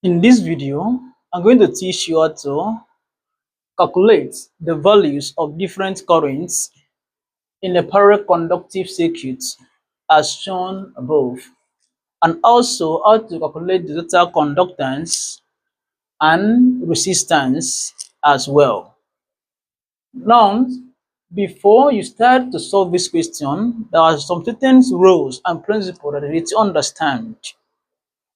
In this video, I'm going to teach you how to calculate the values of different currents in a parallel conductive circuit as shown above, and also how to calculate the total conductance and resistance as well. Now, before you start to solve this question, there are some certain rules and principles that you need to understand.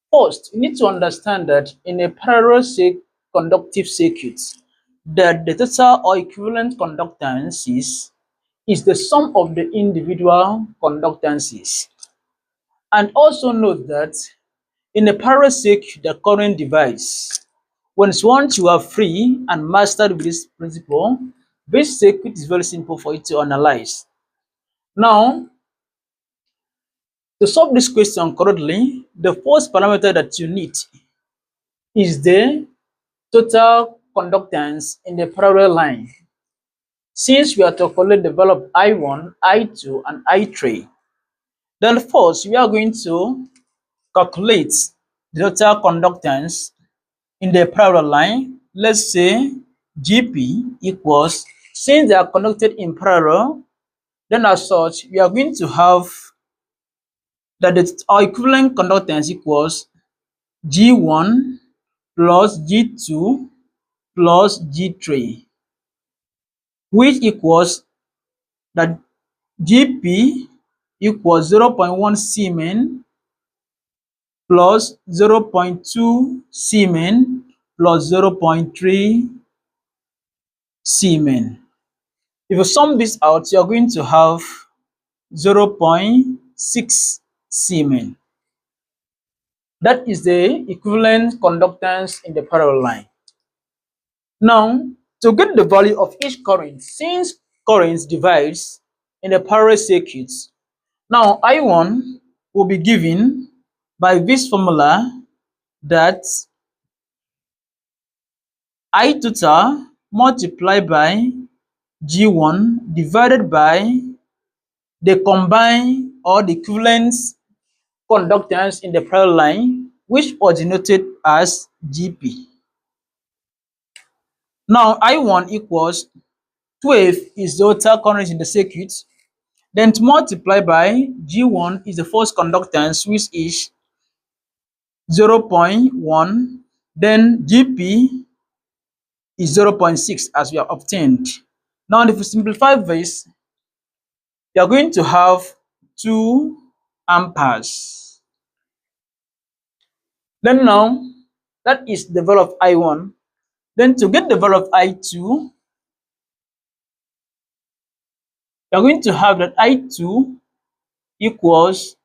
First, you need to understand that in a parallel conductive circuit, that the total or equivalent conductances is the sum of the individual conductances. And also note that in a parallel circuit, the current divides. Once you are free and mastered with this principle, this circuit is very simple for you to analyze. Now, to solve this question correctly, the first parameter that you need is the total conductance in the parallel line. Since we are to calculate the value of I1, I2, and I3, then first we are going to calculate the total conductance in the parallel line. Let's say GP equals, since they are connected in parallel, then as such, we are going to have that our equivalent conductance equals G1 plus G2 plus G3, which equals that Gp equals 0.1 Siemens plus 0.2 Siemens plus 0.3 Siemens. If you sum this out, you are going to have 0.6 Siemens. That is the equivalent conductance in the parallel line. Now, to get the value of each current, since currents divides in a parallel circuit, now I1 will be given by this formula, that I total multiplied by G1 divided by the combined or the equivalent conductance in the parallel line, which was denoted as Gp. Now I1 equals 12 is the total current in the circuit, then to multiply by G1 is the first conductance, which is 0.1, then Gp is 0.6 as we have obtained. Now if we simplify this, you are going to have 2 amperes. Then now, that is the value of I1. Then to get the value of I2, you are going to have that I2 equals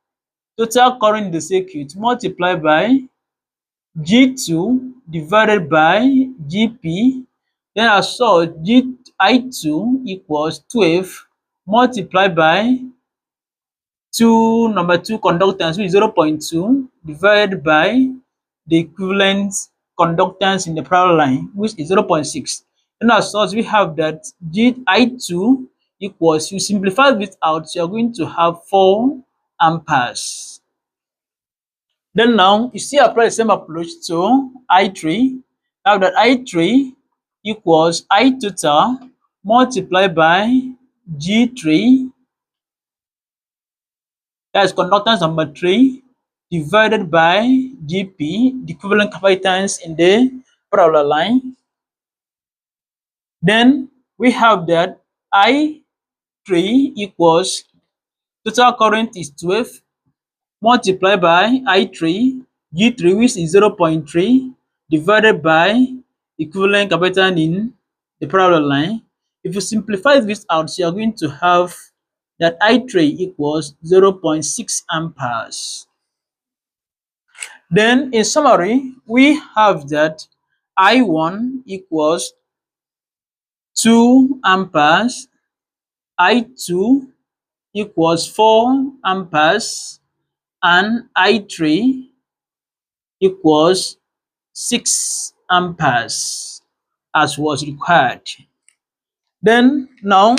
total current in the circuit multiplied by G2 divided by Gp. Then as such, I2 equals 12 multiplied by number 2 conductance, which is 0.2 divided by the equivalent conductance in the parallel line, which is 0.6. And as such, we have that I2 equals, you simplify this out, you are going to have 4 amperes. Then now, you see, apply the same approach to I3. Now that I3 equals I total multiplied by G3, that is conductance number 3, divided by Gp, the equivalent capacitance in the parallel line. Then we have that I3 equals total current is 12 multiplied by I3, G3, which is 0.3, divided by equivalent capacitance in the parallel line. If you simplify this out, you are going to have that I3 equals 0.6 amperes. Then in summary, we have that I1 equals 2 amperes, I2 equals 4 amperes, and I3 equals 6 amperes as was required. Then now,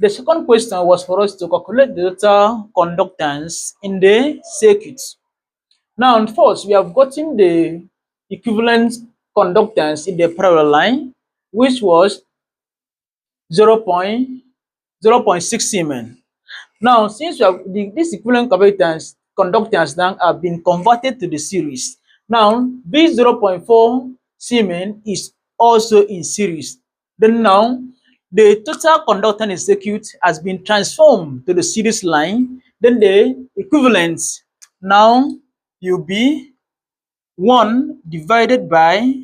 the second question was for us to calculate the total conductance in the circuit. Now, first, we have gotten the equivalent conductance in the parallel line, which was 0.6 Siemens. Now, since we have this equivalent conductance now have been converted to the series, now this 0.4 Siemens is also in series. Then now, the total conductance in the circuit has been transformed to the series line. Then the equivalent now will be 1 divided by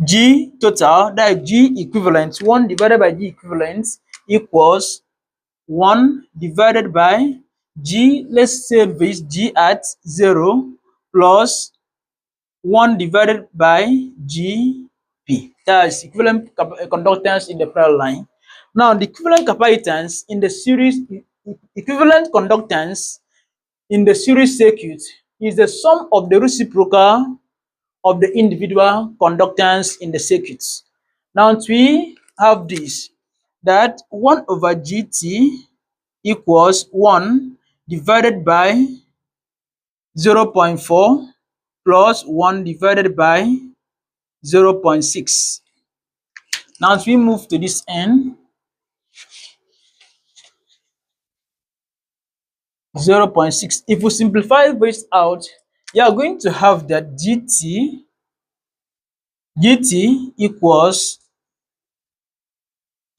G total, that is G equivalent. 1 divided by G equivalent equals 1 divided by G, let's say this G at 0 plus 1 divided by Gp. That is equivalent conductance in the parallel line. Now, the equivalent capacitance in the series, equivalent conductance in the series circuit is the sum of the reciprocal of the individual conductance in the circuits. Now, we have this, that 1 over Gt equals 1 divided by 0.4 plus 1 divided by 0.6. Now, as we move to this end, 0.6. If we simplify this out, you are going to have that gt equals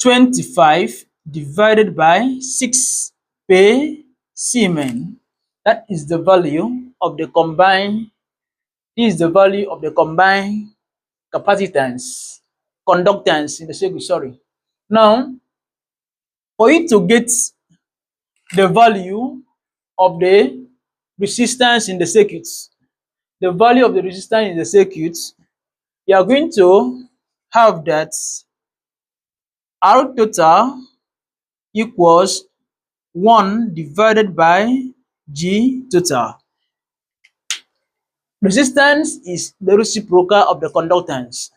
25 divided by 6 per Siemens. That is the value of the combined, this is the value of the combined capacitance, conductance in the circuit, sorry. Now, for you to get the value of the resistance in the circuit, the value of the resistance in the circuit, you are going to have that R total equals 1 divided by G total. Resistance is the reciprocal of the conductance.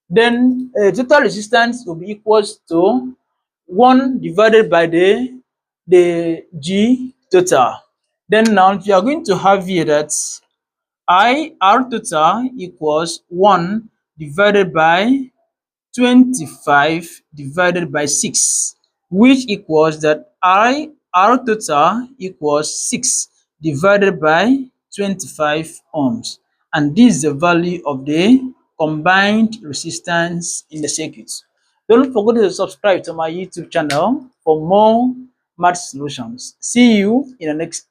Then total resistance will be equals to 1 divided by the G total. Then now you are going to have here that R total equals 1 divided by 25 divided by 6, which equals that R total equals 6 divided by 25 ohms. And this is the value of the combined resistance in the circuit. Don't forget to subscribe to my YouTube channel for more math solutions. See you in the next